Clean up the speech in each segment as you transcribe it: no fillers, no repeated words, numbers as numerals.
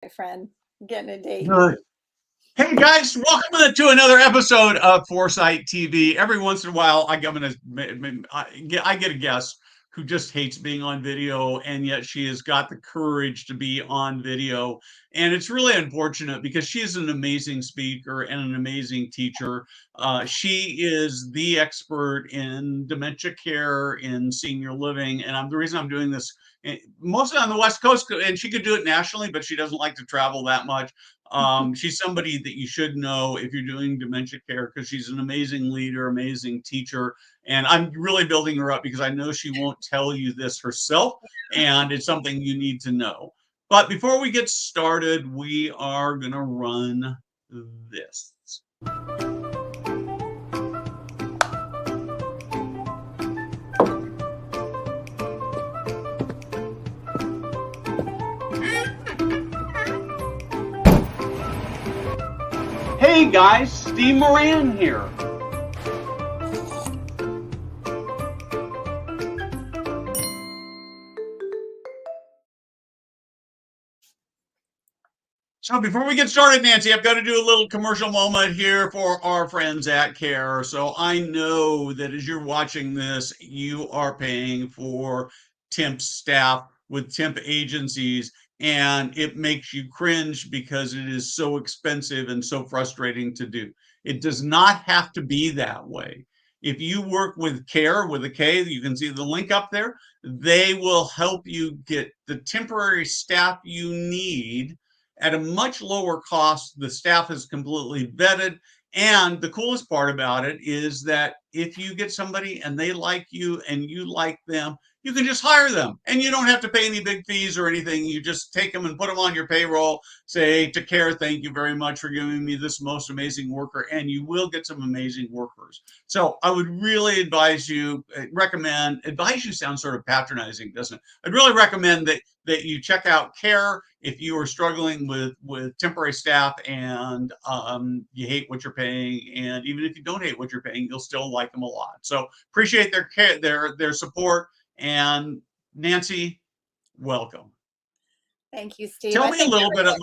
my friend. Getting a date. Good. Hey guys, welcome to another episode of Foresight TV. Every once in a while, I get a guest who just hates being on video, and yet she has got the courage to be on video. And it's really unfortunate because she is an amazing speaker and an amazing teacher. She is the expert in dementia care in senior living, and the reason I'm doing this mostly on the West Coast, and she could do it nationally, but she doesn't like to travel that much. She's somebody that you should know if you're doing dementia care because she's an amazing leader, amazing teacher. And I'm really building her up because I know she won't tell you this herself, and it's something you need to know. But before we get started, we are going to run this. Hey guys, Steve Moran here. So before we get started, Nancy, I've got to do a little commercial moment here for our friends at KARE. So I know that as you're watching this, you are paying for temp staff with temp agencies, and it makes you cringe because it is so expensive and so frustrating to do. It does not have to be that way. If you work with KARE with a K, you can see the link up there. They will help you get the temporary staff you need at a much lower cost. The staff is completely vetted. And the coolest part about it is that if you get somebody and they like you and you like them, you can just hire them and you don't have to pay any big fees or anything. You just take them and put them on your payroll, say to KARE, thank you very much for giving me this most amazing worker, and you will get some amazing workers. So I would really advise you sounds sort of patronizing, doesn't it? I'd really recommend that you check out KARE if you are struggling with temporary staff and you hate what you're paying. And even if you don't hate what you're paying, you'll still like them a lot. So appreciate their support. And Nancy, welcome. Thank you, Steve. Tell I me a think little bit. I'm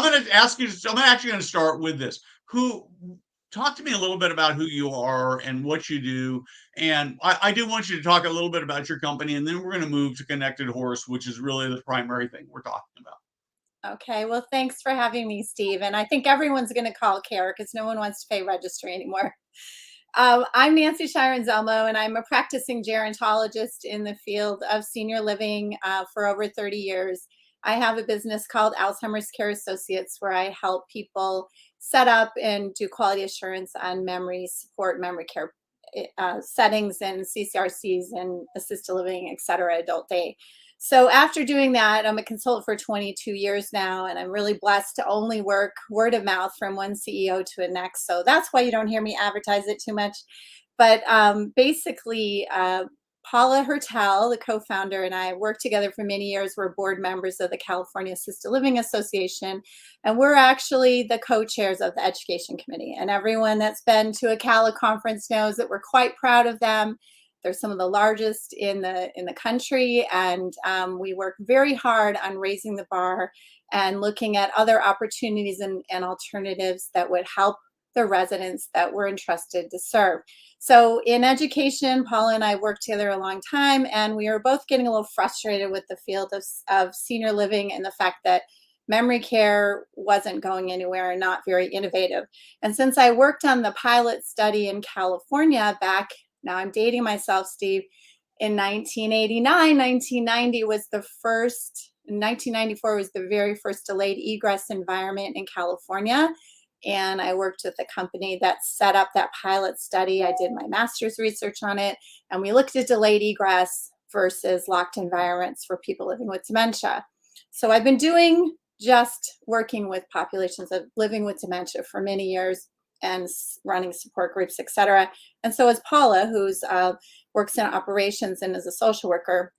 going to ask you. I'm actually going to start with this. Talk to me a little bit about who you are and what you do. And I do want you to talk a little bit about your company, and then we're going to move to Connected Horse, which is really the primary thing we're talking about. Okay, well, thanks for having me, Steve. And I think everyone's going to call KARE because no one wants to pay registry anymore. I'm Nancy Anzelmo, and I'm a practicing gerontologist in the field of senior living for over 30 years. I have a business called Alzheimer's Care Associates where I help people set up and do quality assurance on memory support, memory care settings and CCRCs and assisted living, et cetera, adult day. So after doing that, I'm a consultant for 22 years now, and I'm really blessed to only work word of mouth from one CEO to the next. So that's why you don't hear me advertise it too much. But basically, Paula Hertel, the co-founder, and I worked together for many years. We're board members of the California Assisted Living Association, and we're actually the co-chairs of the Education Committee. And everyone that's been to a CALA conference knows that we're quite proud of them. They're some of the largest in the country, and we work very hard on raising the bar and looking at other opportunities and alternatives that would help the residents that we're entrusted to serve. So in education, Paula and I worked together a long time, and we were both getting a little frustrated with the field of senior living and the fact that memory care wasn't going anywhere and not very innovative. And since I worked on the pilot study in California back, now I'm dating myself, Steve, in 1989, 1990 was the first, 1994 was the very first delayed egress environment in California. And I worked with a company that set up that pilot study. I did my master's research on it, and we looked at delayed egress versus locked environments for people living with dementia. So I've been doing just working with populations of living with dementia for many years and running support groups, et cetera. And so is Paula, who's works in operations and is a social worker.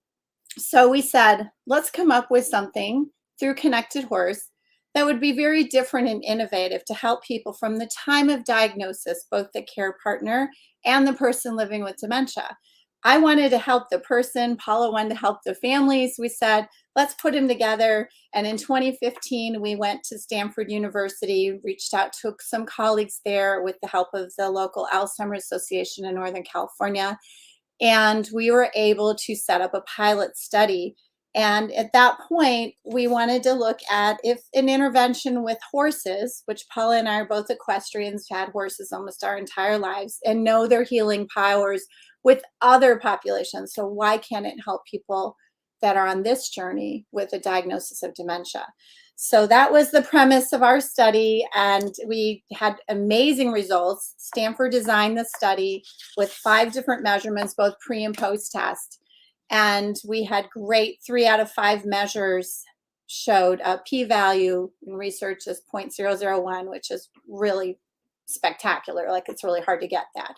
So we said, let's come up with something through Connected Horse that would be very different and innovative to help people from the time of diagnosis, both the care partner and the person living with dementia. I wanted to help the person, Paula wanted to help the families. We said, let's put them together. And in 2015, we went to Stanford University, reached out to some colleagues there with the help of the local Alzheimer's Association in Northern California. And we were able to set up a pilot study. And at that point, we wanted to look at if an intervention with horses, which Paula and I are both equestrians, had horses almost our entire lives, and know their healing powers with other populations. So why can't it help people that are on this journey with a diagnosis of dementia? So that was the premise of our study, and we had amazing results. Stanford designed the study with 5 different measurements, both pre and post test. And we had great 3 out of 5 measures showed a p-value in research is 0.001, which is really spectacular. Like, it's really hard to get that.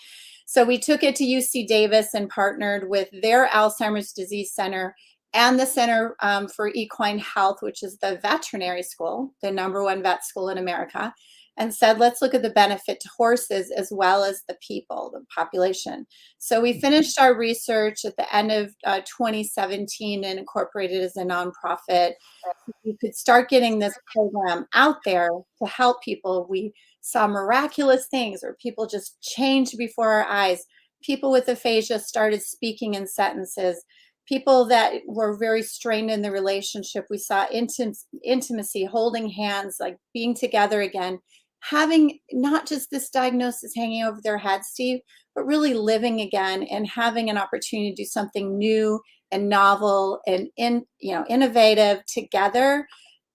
So we took it to UC Davis and partnered with their Alzheimer's Disease Center and the Center for Equine Health, which is the veterinary school, the #1 vet school in America, and said, let's look at the benefit to horses as well as the people, the population. So we finished our research at the end of 2017 and incorporated as a nonprofit. We could start getting this program out there to help people. We saw miraculous things where people just changed before our eyes. People with aphasia started speaking in sentences. People that were very strained in the relationship, we saw intimacy, holding hands, like being together again, having not just this diagnosis hanging over their head, Steve, but really living again and having an opportunity to do something new and novel and innovative together.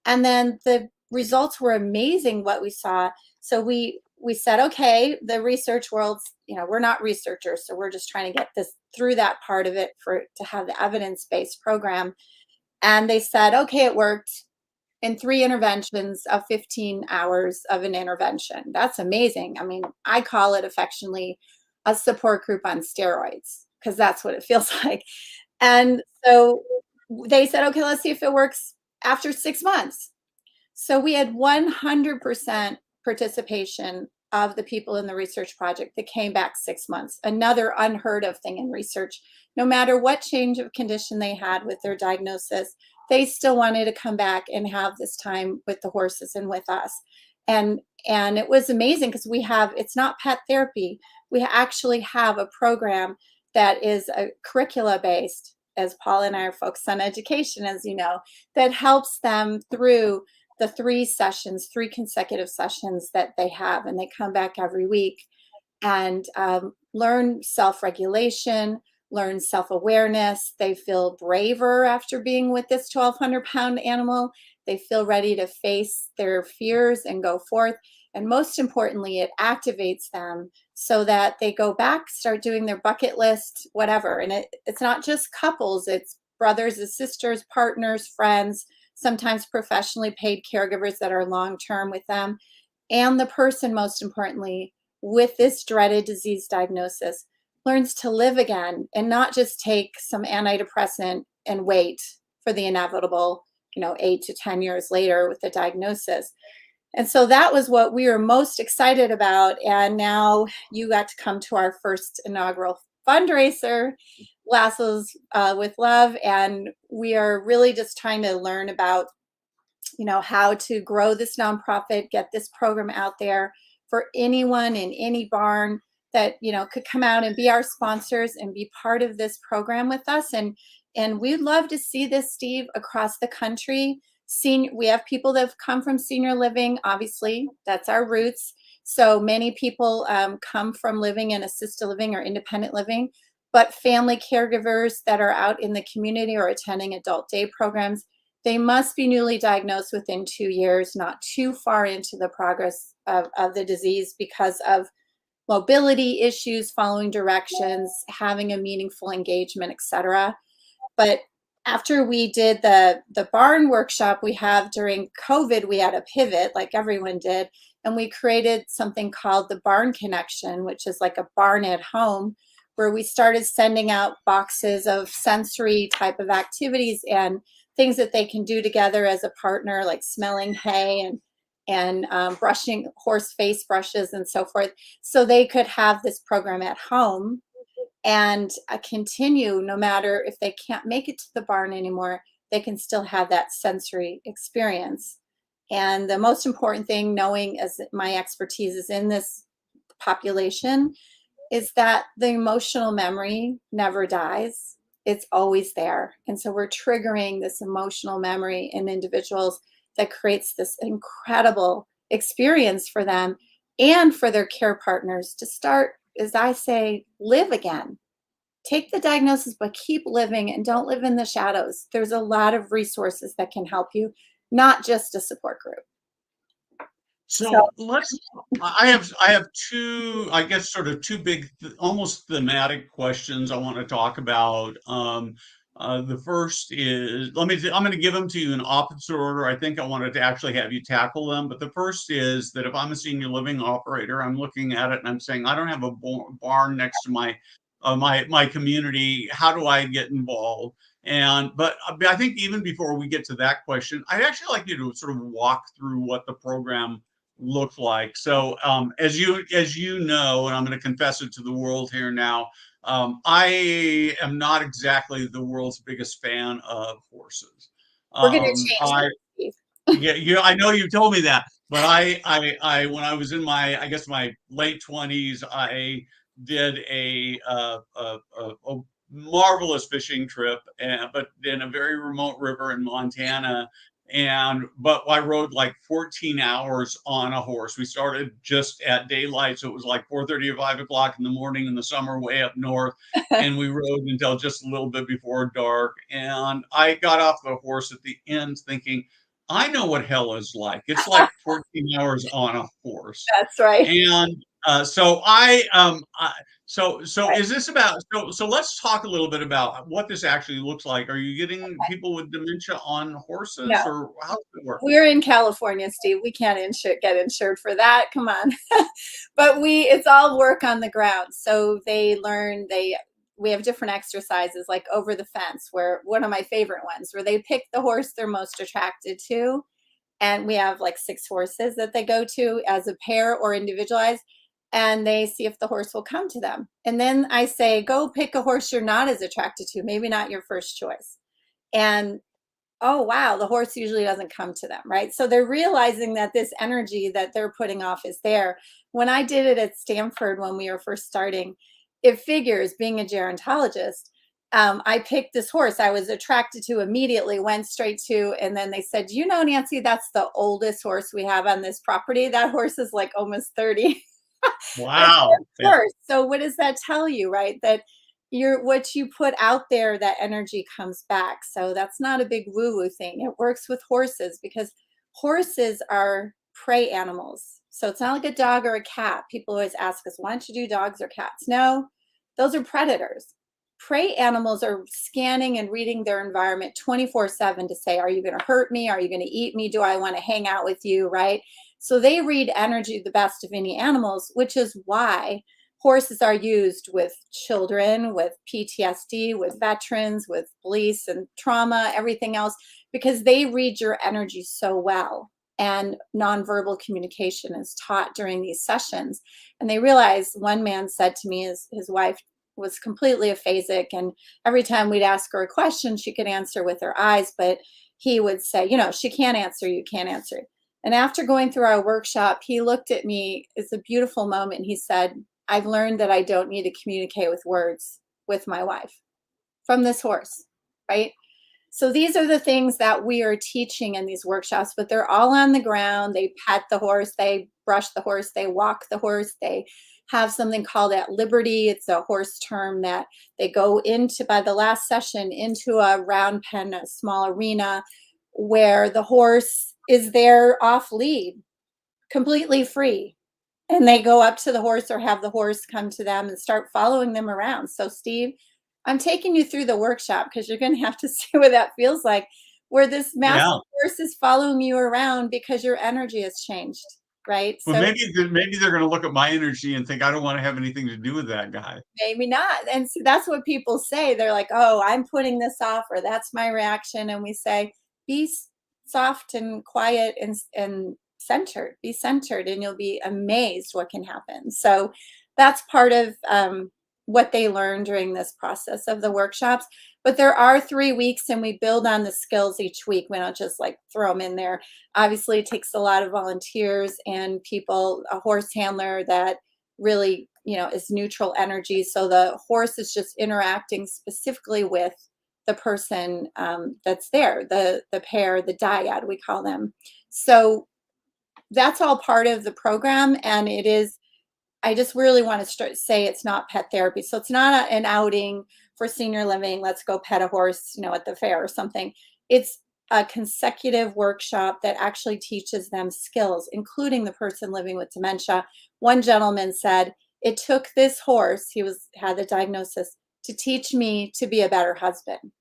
And then the results were amazing, what we saw. So we said, okay, the research world's, we're not researchers, so we're just trying to get this through that part of it to have the evidence-based program. And they said, okay, it worked in 3 interventions of 15 hours of an intervention. That's amazing. I mean, I call it affectionately a support group on steroids, because that's what it feels like. And so they said, okay, let's see if it works after 6 months. So we had 100% participation of the people in the research project that came back 6 months. Another unheard of thing in research. No matter what change of condition they had with their diagnosis, they still wanted to come back and have this time with the horses and with us. And it was amazing because it's not pet therapy. We actually have a program that is a curricula based, as Paul and I are focused on education, as you know, that helps them through the 3 consecutive sessions that they have. And they come back every week and learn self-regulation, learn self-awareness. They feel braver after being with this 1,200-pound animal. They feel ready to face their fears and go forth. And most importantly, it activates them so that they go back, start doing their bucket list, whatever. And it's not just couples, it's brothers and sisters, partners, friends, sometimes professionally paid caregivers that are long-term with them. And the person, most importantly, with this dreaded disease diagnosis, learns to live again and not just take some antidepressant and wait for the inevitable, 8 to 10 years later with the diagnosis. And so that was what we were most excited about. And now you got to come to our first inaugural fundraiser, Lassos with Love. And we are really just trying to learn about, how to grow this nonprofit, get this program out there for anyone in any barn that, could come out and be our sponsors and be part of this program with us. And we'd love to see this, Steve, across the country. We have people that have come from senior living, obviously, that's our roots. So many people come from living in assisted living or independent living, but family caregivers that are out in the community or attending adult day programs, they must be newly diagnosed within 2 years, not too far into the progress of the disease because of mobility issues, following directions, having a meaningful engagement, etc. But after we did the barn workshop we have during COVID, we had a pivot like everyone did, and we created something called the Barn Connection, which is like a barn at home, where we started sending out boxes of sensory type of activities and things that they can do together as a partner, like smelling hay and brushing horse face brushes and so forth, so they could have this program at home and continue no matter if they can't make it to the barn anymore. they can still have that sensory experience. And the most important thing, knowing as my expertise is in this population, is that the emotional memory never dies. It's always there. And so we're triggering this emotional memory in individuals that creates this incredible experience for them and for their care partners to start, as I say, live again. Take the diagnosis, but keep living and don't live in the shadows. There's a lot of resources that can help you, not just a support group. So, So I have two, I guess, sort of two big, almost thematic questions I want to talk about. The first is, I'm going to give them to you in opposite order. I think I wanted to actually have you tackle them, but the first is that if I'm a senior living operator, I'm looking at it and I'm saying, I don't have a barn next to my community. How do I get involved? But I think even before we get to that question, I'd actually like you to sort of walk through what the program look like. So as you know, and I'm going to confess it to the world here now, I am not exactly the world's biggest fan of horses. we're going to change I that, Steve. Yeah, I know you told me that, but I when I was in I guess my late 20s, I did a marvelous fishing trip, but in a very remote river in Montana. But I rode like 14 hours on a horse. We started just at daylight, so it was like 4:30 or 5 o'clock in the morning in the summer way up north, and we rode until just a little bit before dark. And I got off the horse at the end thinking, I know what hell is like. It's like 14 hours on a horse. That's right. And so is this about, so let's talk a little bit about what this actually looks like. Are you getting people with dementia on horses, No, or how does it work? we're in California, Steve. We can't get insured for that. Come on. But it's all work on the ground. So we have different exercises like over the fence, where one of my favorite ones, where they pick the horse they're most attracted to. And we have like 6 horses that they go to as a pair or individualized, and they see if the horse will come to them. And then I say, go pick a horse you're not as attracted to, maybe not your first choice. And oh, wow, the horse usually doesn't come to them, right? So they're realizing that this energy that they're putting off is there. When I did it at Stanford when we were first starting, it figures, being a gerontologist, I picked this horse I was attracted to immediately, went straight to, and then they said, you know, Nancy, that's the oldest horse we have on this property. That horse is like almost 30. I said, Wow. of course. So what does that tell you, right? That what you put out there, that energy comes back. So that's not a big woo-woo thing. It works with horses because horses are prey animals. So it's not like a dog or a cat. People always ask us, why don't you do dogs or cats? No, those are predators. Prey animals are scanning and reading their environment 24/7 to say, are you going to hurt me? Are you going to eat me? Do I want to hang out with you? Right? So they read energy the best of any animals, which is why horses are used with children, with PTSD, with veterans, with police and trauma, everything else, because they read your energy so well. And nonverbal communication is taught during these sessions. And they realize, one man said to me, his wife was completely aphasic. And every time we'd ask her a question, she could answer with her eyes. But he would say, you know, she can't answer, you can't answer. And after going through our workshop, he looked at me. It's a beautiful moment. He said, I've learned that I don't need to communicate with words with my wife from this horse, right? So these are the things that we are teaching in these workshops, but they're all on the ground. They pet the horse, they brush the horse, they walk the horse, they have something called at liberty. It's a horse term that they go into, by the last session, into a round pen, a small arena, where the horse is there off lead, completely free. And they go up to the horse or have the horse come to them and start following them around. So, Steve, I'm taking you through the workshop because you're going to have to see what that feels like, where this massive Yeah. horse is following you around because your energy has changed, right? Well, So maybe they're going to look at my energy and think I don't want to have anything to do with that guy. maybe not. And so that's what people say. They're like, oh, I'm putting this off, or that's my reaction. And we say, be soft and quiet and centered. Be centered, and you'll be amazed what can happen. So that's part of what they learn during this process of the workshops. But there are 3 weeks, and we build on the skills each week. We don't just like throw them in there. Obviously, it takes a lot of volunteers and people, a horse handler that really, is neutral energy. So the horse is just interacting specifically with the person that's there, the pair, the dyad, we call them. So that's all part of the program, and it is, I just really want to say it's not pet therapy. So it's not an outing for senior living. Let's go pet a horse, at the fair or something. It's a consecutive workshop that actually teaches them skills, including the person living with dementia. One gentleman said, it took this horse, had the diagnosis, to teach me to be a better husband.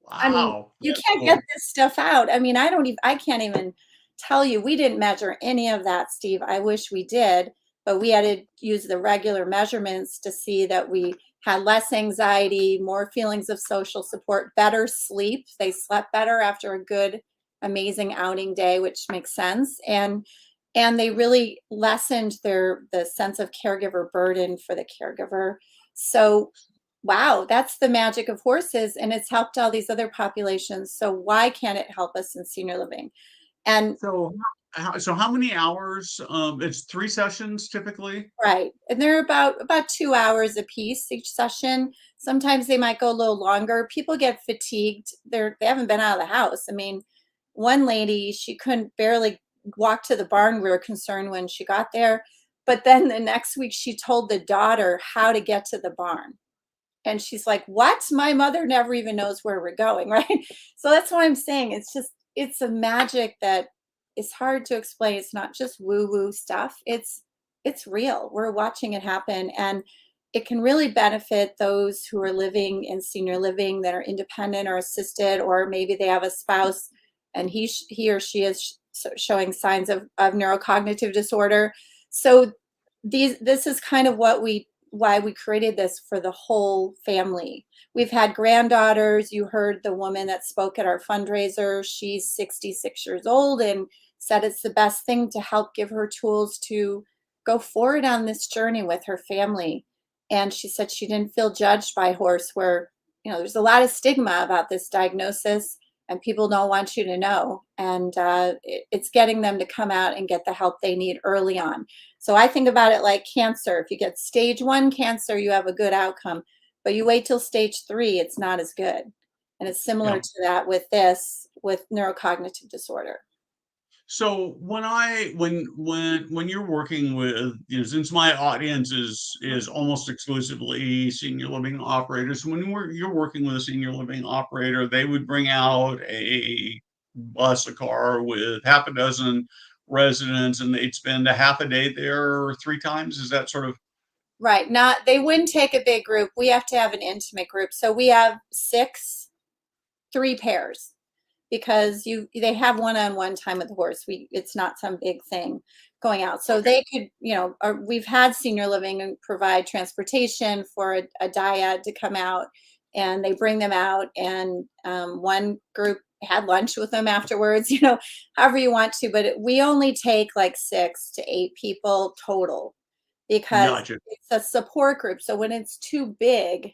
I mean, Wow, you that's can't get cool. this stuff out. I mean, I can't even tell you. We didn't measure any of that, Steve. I wish we did, but we had to use the regular measurements to see that we had less anxiety, more feelings of social support, better sleep. They slept better after a good, amazing outing day, which makes sense. And they really lessened the sense of caregiver burden for the caregiver. So wow, that's the magic of horses, and it's helped all these other populations. So why can't it help us in senior living? And So, how many hours? It's 3 sessions typically. right, and they're about 2 hours a piece each session. Sometimes they might go a little longer. People get fatigued. They haven't been out of the house. I mean, one lady, she couldn't barely walk to the barn. We were concerned when she got there, but then the next week she told the daughter how to get to the barn. And she's like, what? My mother never even knows where we're going, right? So that's why I'm saying it's a magic that is hard to explain. It's not just woo-woo stuff. It's real. We're watching it happen. And it can really benefit those who are living in senior living that are independent or assisted, or maybe they have a spouse and he or she is showing signs of neurocognitive disorder. So this is kind of why we created this for the whole family. We've had granddaughters. You heard the woman that spoke at our fundraiser. She's 66 years old and said it's the best thing to help give her tools to go forward on this journey with her family. And she said she didn't feel judged by horse, where, there's a lot of stigma about this diagnosis and people don't want you to know. And it's getting them to come out and get the help they need early on. So I think about it like cancer. If you get stage 1 cancer, you have a good outcome, but you wait till stage 3, it's not as good. And it's similar Yeah. to that with neurocognitive disorder. So when you're working with, since my audience is almost exclusively senior living operators, you're working with a senior living operator, they would bring out a car with half a dozen residents, and they'd spend a half a day there 3 times. Is that sort of? Right. Not, they wouldn't take a big group. We have to have an intimate group. So we have 3 pairs, because they have one-on-one time with the horse. It's not some big thing going out. So Okay. they could, or we've had senior living and provide transportation for a dyad to come out, and they bring them out, and one group had lunch with them afterwards, however you want to. But we only take like 6 to 8 people total, because Gotcha. it's a support group. So when it's too big,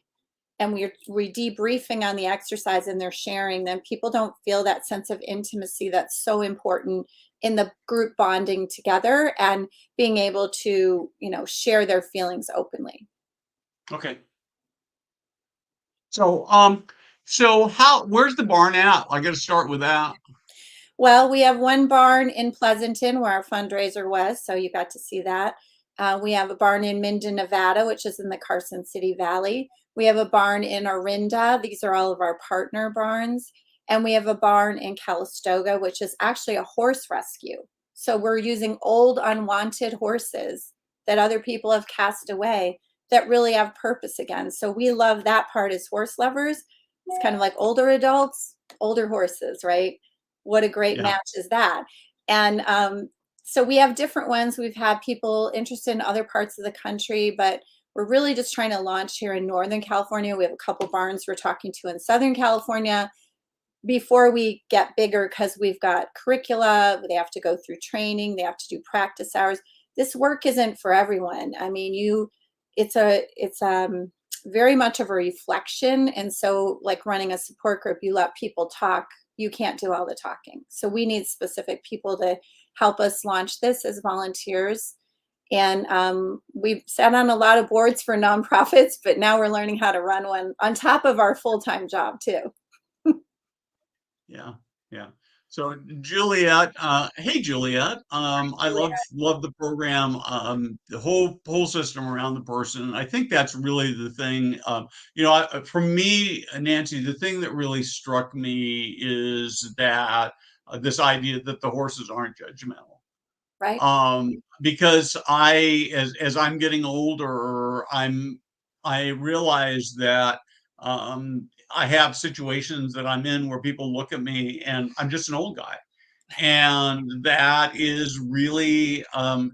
and we're debriefing on the exercise and they're sharing, then people don't feel that sense of intimacy that's so important in the group bonding together and being able to, share their feelings openly. Okay. So where's the barn at? I got to start with that. Well, we have one barn in Pleasanton where our fundraiser was, so you got to see that. We have a barn in Minden, Nevada, which is in the Carson City Valley. We have a barn in Orinda. These are all of our partner barns. And we have a barn in Calistoga, which is actually a horse rescue. So we're using old, unwanted horses that other people have cast away that really have purpose again. So we love that part as horse lovers. It's kind of like older adults, older horses, right? What a great Yeah. match is that. And so we have different ones. We've had people interested in other parts of the country, but we're really just trying to launch here in Northern California. We have a couple barns we're talking to in Southern California before we get bigger, because we've got curricula, they have to go through training, they have to do practice hours. This work isn't for everyone. I mean, it's very much of a reflection. And so like running a support group, you let people talk, you can't do all the talking. So we need specific people to help us launch this as volunteers. And we've sat on a lot of boards for nonprofits, but now we're learning how to run one on top of our full-time job too. Yeah, yeah. So Juliet, hey Juliet, I love the program, the whole system around the person. I think that's really the thing. For me, Nancy, the thing that really struck me is that this idea that the horses aren't judgmental. Right. Because as I'm getting older, I realize that I have situations that I'm in where people look at me and I'm just an old guy. And that is really, and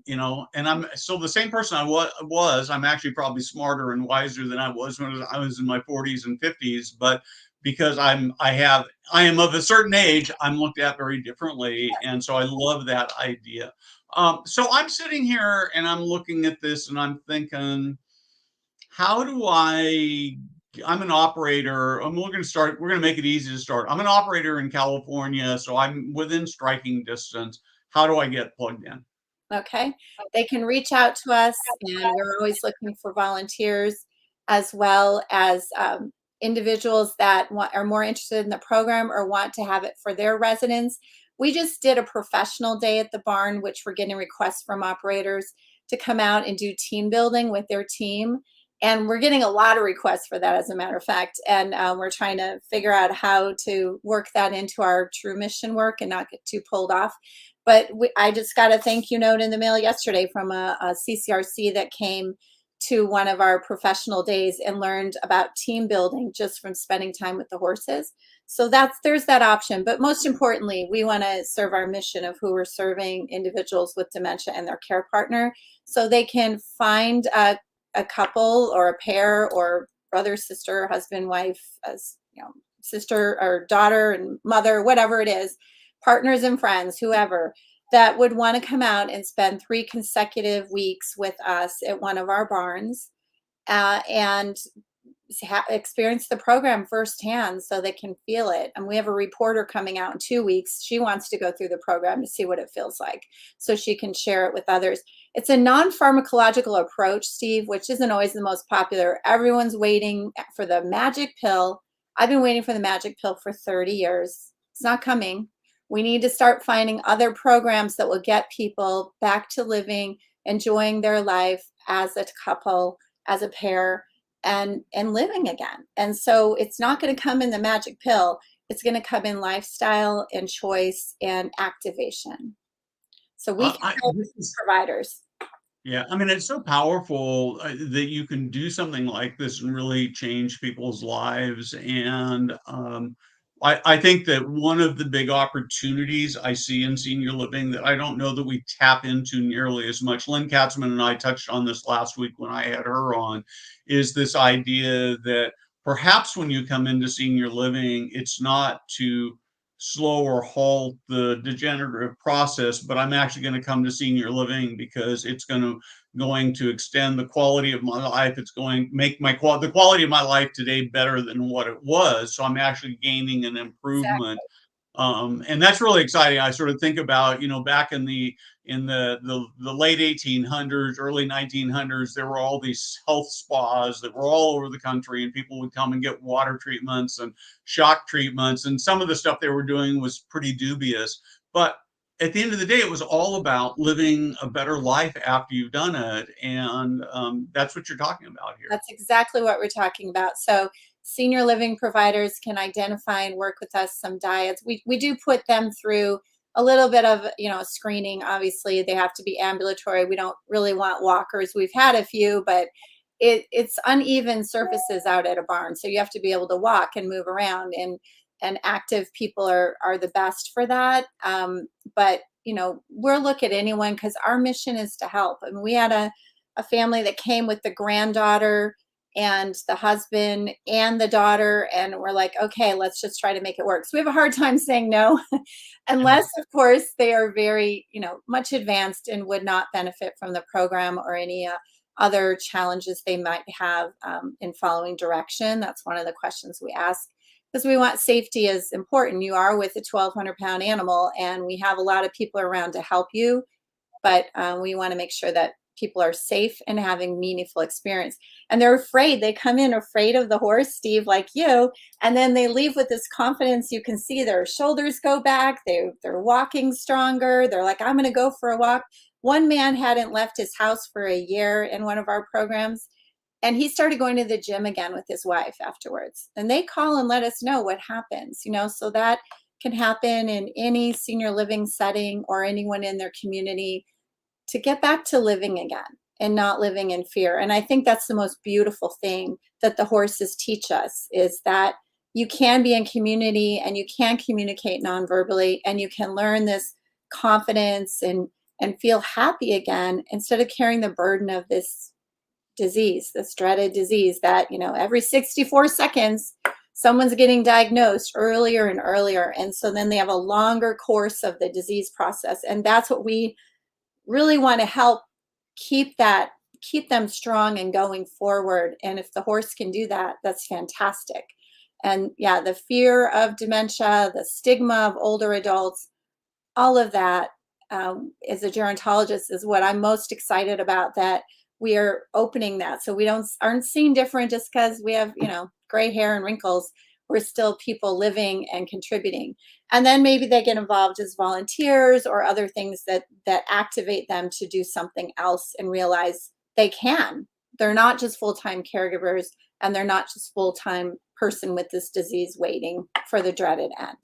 I'm still the same person I was. I'm actually probably smarter and wiser than I was when I was in my 40s and 50s. But because I am of a certain age, I'm looked at very differently. And so I love that idea. So I'm sitting here and I'm looking at this and I'm thinking, how do I'm an operator. We're going to make it easy to start. I'm an operator in California, so I'm within striking distance. How do I get plugged in? Okay. They can reach out to us, and we're always looking for volunteers as well as individuals that are more interested in the program or want to have it for their residents. We just did a professional day at the barn, which we're getting requests from operators to come out and do team building with their team. And we're getting a lot of requests for that, as a matter of fact. And we're trying to figure out how to work that into our true mission work and not get too pulled off. But I just got a thank you note in the mail yesterday from a CCRC that came to one of our professional days and learned about team building just from spending time with the horses. So there's that option. But most importantly, we want to serve our mission of who we're serving, individuals with dementia and their care partner, so they can find a couple or a pair or brother, sister, husband, wife, as sister or daughter and mother, whatever it is, partners and friends, whoever, that would want to come out and spend 3 consecutive weeks with us at one of our barns and experience the program firsthand so they can feel it. And we have a reporter coming out in 2 weeks. She wants to go through the program to see what it feels like so she can share it with others. It's a non-pharmacological approach, Steve, which isn't always the most popular. Everyone's waiting for the magic pill. I've been waiting for the magic pill for 30 years. It's not coming. We need to start finding other programs that will get people back to living, enjoying their life as a couple, as a pair, and living again. And so it's not going to come in the magic pill. It's going to come in lifestyle and choice and activation. So we can help providers. Yeah, I mean, it's so powerful that you can do something like this and really change people's lives. And I think that one of the big opportunities I see in senior living that I don't know that we tap into nearly as much, Lynn Katzman and I touched on this last week when I had her on, is this idea that perhaps when you come into senior living, it's not to slow or halt the degenerative process, but I'm actually going to come to senior living because it's going to extend the quality of my life. It's going to make the quality of my life today better than what it was. So I'm actually gaining an improvement. Exactly. And that's really exciting. I sort of think about, back in the late 1800s, early 1900s, there were all these health spas that were all over the country, and people would come and get water treatments and shock treatments. And some of the stuff they were doing was pretty dubious. But at the end of the day, it was all about living a better life after you've done it. And that's what you're talking about here. That's exactly what we're talking about. So senior living providers can identify and work with us some diets. We do put them through a little bit of screening. Obviously, they have to be ambulatory. We don't really want walkers. We've had a few, but it's uneven surfaces out at a barn, so you have to be able to walk and move around. And active people are the best for that. But we'll look at anyone because our mission is to help. I mean, we had a family that came with the granddaughter and the husband and the daughter, and we're like, okay, let's just try to make it work. So we have a hard time saying no, unless of course they are very much advanced and would not benefit from the program or any other challenges they might have in following direction. That's one of the questions we ask, because we want safety is important. You are with a 1,200-pound animal, and we have a lot of people around to help you, but we want to make sure that people are safe and having meaningful experience. And they're afraid. They come in afraid of the horse, Steve, like you, and then they leave with this confidence. You can see their shoulders go back. They're walking stronger. They're like, I'm going to go for a walk. One man hadn't left his house for a year in one of our programs, and he started going to the gym again with his wife afterwards. And they call and let us know what happens, so that can happen in any senior living setting or anyone in their community, to get back to living again and not living in fear. And I think that's the most beautiful thing that the horses teach us, is that you can be in community and you can communicate non-verbally, and you can learn this confidence and feel happy again, instead of carrying the burden of this disease, this dreaded disease that, every 64 seconds, someone's getting diagnosed earlier and earlier. And so then they have a longer course of the disease process. And that's what we really want to help keep them strong and going forward. And if the horse can do that, that's fantastic. And yeah, the fear of dementia, the stigma of older adults, all of that, as a gerontologist, is what I'm most excited about, that we are opening that. So we aren't seen different just because we have, gray hair and wrinkles. We're still people living and contributing. And then maybe they get involved as volunteers or other things that activate them to do something else and realize they can. They're not just full-time caregivers, and they're not just full-time person with this disease waiting for the dreaded end.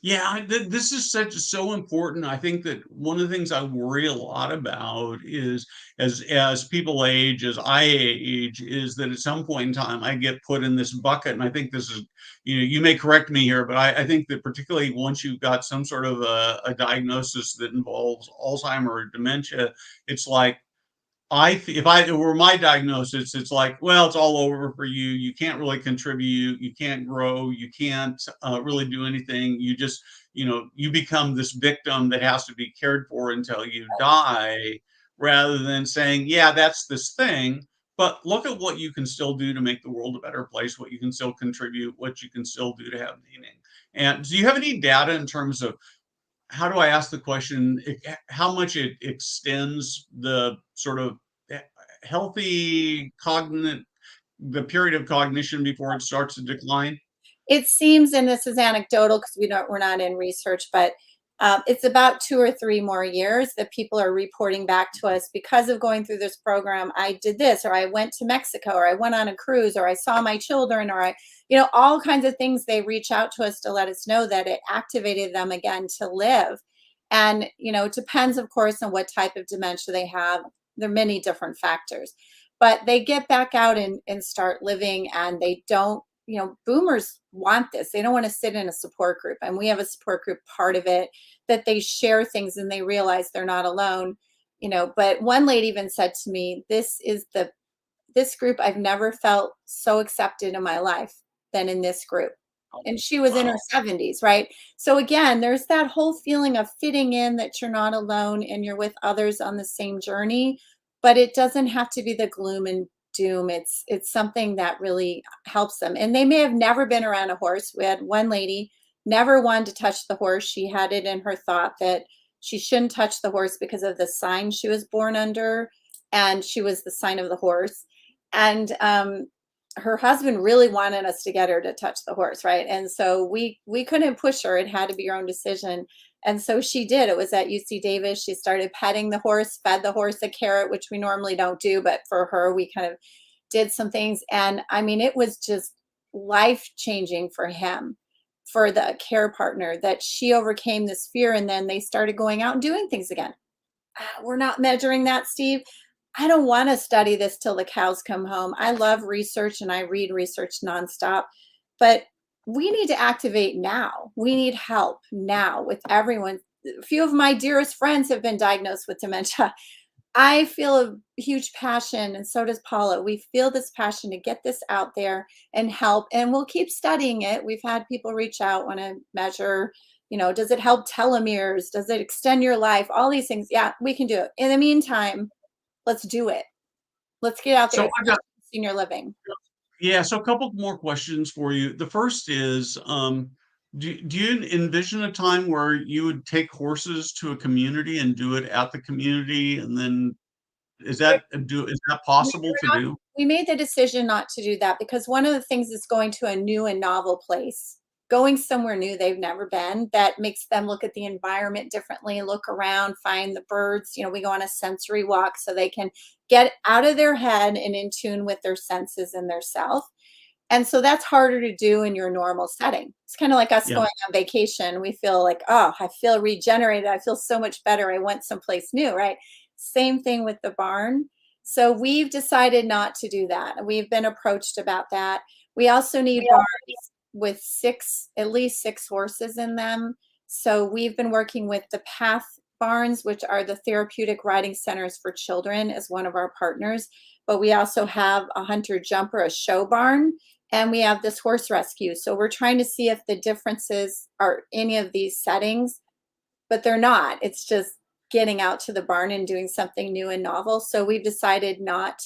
Yeah, this is so important. I think that one of the things I worry a lot about is, as people age, as I age, is that at some point in time I get put in this bucket. And I think this is, you may correct me here, but I think that particularly once you've got some sort of a diagnosis that involves Alzheimer or dementia, it's like, if it were my diagnosis, it's like, well, it's all over for you. You can't really contribute. You can't grow. You can't really do anything. You just, you become this victim that has to be cared for until you die, rather than saying, yeah, that's this thing, but look at what you can still do to make the world a better place, what you can still contribute, what you can still do to have meaning. And do you have any data in terms of, how do I ask the question, how much it extends the sort of healthy the period of cognition before it starts to decline? It seems, and this is anecdotal because we're not in research, but it's about 2 or 3 more years that people are reporting back to us, because of going through this program. I did this, or I went to Mexico, or I went on a cruise, or I saw my children, or all kinds of things. They reach out to us to let us know that it activated them again to live. And, it depends, of course, on what type of dementia they have. There are many different factors, but they get back out and start living, and they don't, boomers want this. They don't want to sit in a support group. And we have a support group part of it, that they share things and they realize they're not alone. But one lady even said to me, this group, I've never felt so accepted in my life than in this group. And she was in her Wow. 70s, right? So again, there's that whole feeling of fitting in, that you're not alone and you're with others on the same journey. But it doesn't have to be the gloom and doom. It's something that really helps them. And they may have never been around a horse. We had one lady never wanted to touch the horse. She had it in her thought that she shouldn't touch the horse because of the sign she was born under, and she was the sign of the horse. And her husband really wanted us to get her to touch the horse, right? And so we couldn't push her. It had to be her own decision. And so she did. It was at UC Davis. She started petting the horse, fed the horse a carrot, which we normally don't do, but for her, we kind of did some things. And I mean, it was just life changing for him, for the care partner, that she overcame this fear. And then they started going out and doing things again. We're not measuring that, Steve. I don't want to study this till the cows come home. I love research and I read research nonstop, but we need to activate now. We need help now with everyone. A few of my dearest friends have been diagnosed with dementia. I feel a huge passion, and so does Paula. We feel this passion to get this out there and help, and we'll keep studying it. We've had people reach out, want to measure, does it help telomeres? Does it extend your life? All these things. Yeah, we can do it. In the meantime, let's do it. Let's get out there. So It's I've got senior living. Yeah, so a couple more questions for you. The first is, do you envision a time where you would take horses to a community and do it at the community, and then is that possible to do? We made the decision not to do that because one of the things is going to a new and novel place, going somewhere new they've never been, that makes them look at the environment differently, look around, find the birds. We go on a sensory walk so they can get out of their head and in tune with their senses and their self. And so that's harder to do in your normal setting. It's kind of like us Yeah. going on vacation. We feel like, oh, I feel regenerated. I feel so much better. I went someplace new, right? Same thing with the barn. So we've decided not to do that. We've been approached about that. We also need barns with at least six horses in them. So we've been working with the Path Barns, which are the therapeutic riding centers for children, as one of our partners. But we also have a hunter jumper, a show barn, and we have this horse rescue. So we're trying to see if the differences are any of these settings, but they're not. It's just getting out to the barn and doing something new and novel. So we've decided not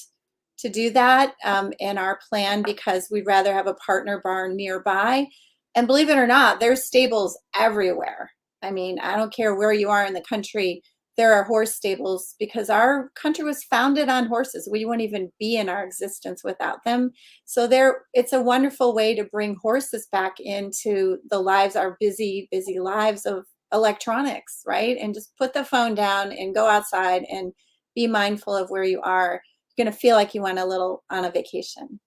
to do that in our plan because we'd rather have a partner barn nearby. And believe it or not, there's stables everywhere. I mean, I don't care where you are in the country, there are horse stables because our country was founded on horses. We wouldn't even be in our existence without them. So it's a wonderful way to bring horses back into the lives, our busy, busy lives of electronics, right? And just put the phone down and go outside and be mindful of where you are. You're going to feel like you went on a vacation.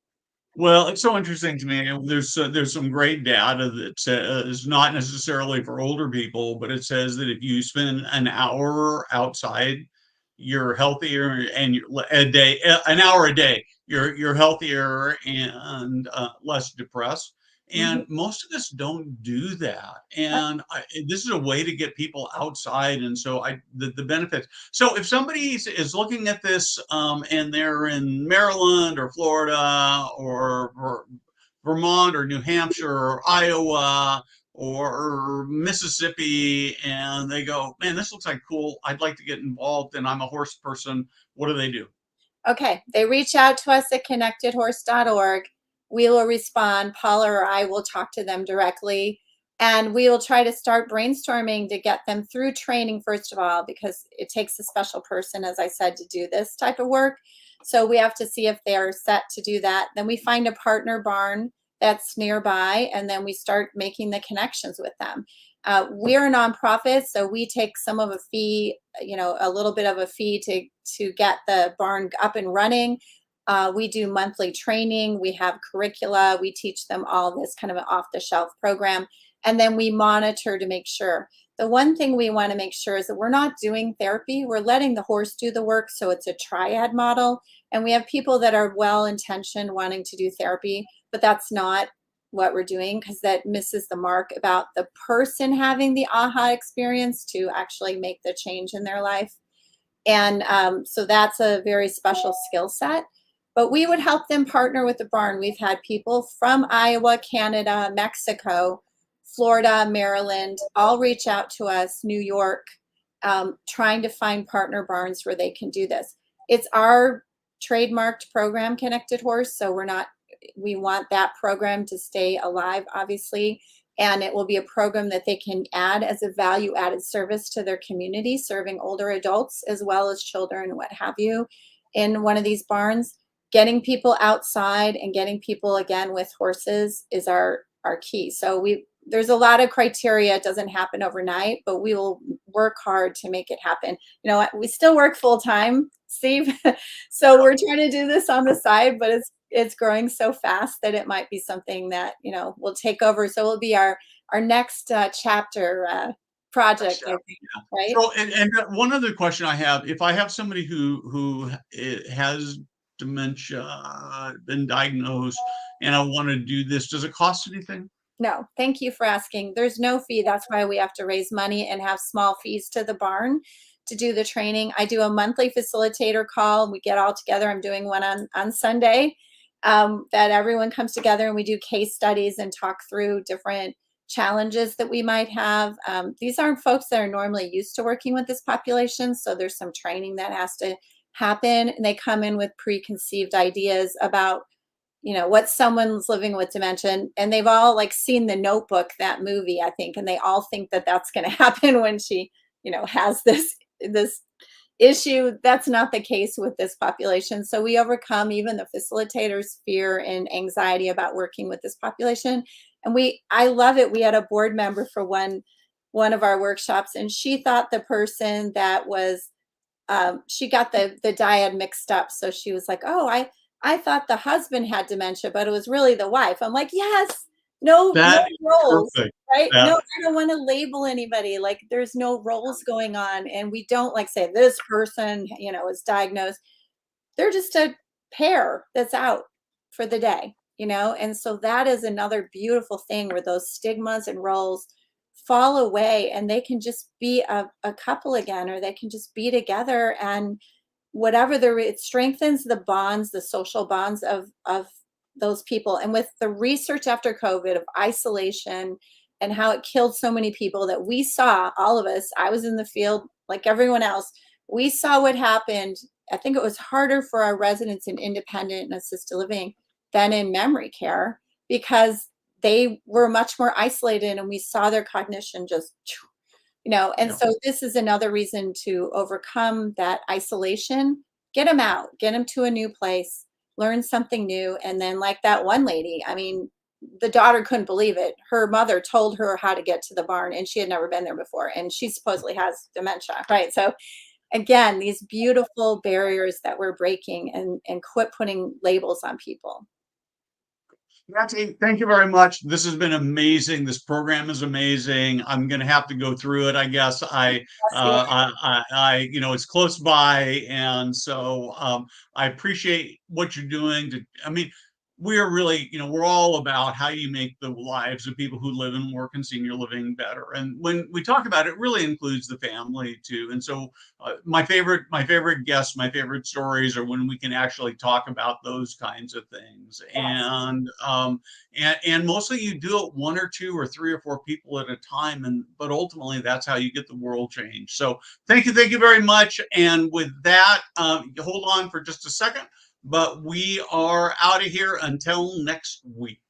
Well, it's so interesting to me. There's some great data that says not necessarily for older people, but it says that if you spend an hour outside, you're healthier, and an hour a day, you're healthier and less depressed. Mhm. And most of us don't do that. And this is a way to get people outside. And so the benefits. So if somebody is looking at this and they're in Maryland or Florida or Vermont or New Hampshire or Iowa or Mississippi, and they go, man, this looks like cool. I'd like to get involved, and I'm a horse person. What do they do? Okay, they reach out to us at connectedhorse.org. We will respond. Paula or I will talk to them directly, and we will try to start brainstorming to get them through training, first of all, because it takes a special person, as I said, to do this type of work. So we have to see if they are set to do that. Then we find a partner barn that's nearby, and then we start making the connections with them. We're a nonprofit, so we take some of a fee, a little bit of a fee to get the barn up and running. We do monthly training. We have curricula. We teach them all this kind of an off-the-shelf program, and then we monitor to make sure. The one thing we want to make sure is that we're not doing therapy. We're letting the horse do the work, so it's a triad model. And we have people that are well-intentioned wanting to do therapy, but that's not what we're doing because that misses the mark about the person having the aha experience to actually make the change in their life. And so that's a very special skill set. But we would help them partner with the barn. We've had people from Iowa, Canada, Mexico, Florida, Maryland, all reach out to us, New York, trying to find partner barns where they can do this. It's our trademarked program, Connected Horse, so we want that program to stay alive, obviously, and it will be a program that they can add as a value added service to their community, serving older adults as well as children, what have you, in one of these barns. Getting people outside and getting people again with horses is our key. So there's a lot of criteria. It doesn't happen overnight, but we will work hard to make it happen. We still work full time, Steve. So we're trying to do this on the side, but it's growing so fast that it might be something that will take over. So it'll be our next chapter project, I think, right? So, and one other question I have: if I have somebody who has dementia, been diagnosed, and I want to do this, does it cost anything? No, thank you for asking. There's no fee. That's why we have to raise money and have small fees to the barn to do the training. I do a monthly facilitator call. We get all together. I'm doing one on Sunday, that everyone comes together and we do case studies and talk through different challenges that we might have. These aren't folks that are normally used to working with this population, so there's some training that has to happen, and they come in with preconceived ideas about, what someone's living with dementia, and they've all like seen The Notebook, that movie, I think, and they all think that that's going to happen when she, has this issue. That's not the case with this population. So we overcome even the facilitators' fear and anxiety about working with this population. And I love it. We had a board member for one of our workshops, and she thought the person that was she got the dyad mixed up. So she was like, "Oh, I thought the husband had dementia, but it was really the wife." I'm like, "Yes, no That is roles, perfect. right? No, That, I don't want to label anybody. Like, there's no roles going on, and we don't like say this person, is diagnosed. They're just a pair that's out for the day. And so that is another beautiful thing where those stigmas and roles fall away, and they can just be a couple again, or they can just be together, and whatever it strengthens the bonds, the social bonds of those people. And with the research after COVID of isolation and how it killed so many people that we saw, all of us, I was in the field like everyone else, we saw what happened. I think it was harder for our residents in independent and assisted living than in memory care, because they were much more isolated, and we saw their cognition just, and yeah. so this is another reason to overcome that isolation. Get them out, get them to a new place, learn something new. And then, like that one lady, I mean, the daughter couldn't believe it. Her mother told her how to get to the barn, and she had never been there before. And she supposedly has dementia, right? So again, these beautiful barriers that we're breaking, and quit putting labels on people. Nancy, thank you very much. This has been amazing. This program is amazing. I'm going to have to go through it. I guess Yes, you are. it's close by, and so I appreciate what you're doing. I mean, we're really, we're all about how you make the lives of people who live and work in senior living better. And when we talk about it, it really includes the family too. And so, my favorite guests, my favorite stories are when we can actually talk about those kinds of things. Yes. And mostly you do it one or two or three or four people at a time, but ultimately that's how you get the world changed. So thank you very much. And with that, hold on for just a second, but we are out of here until next week.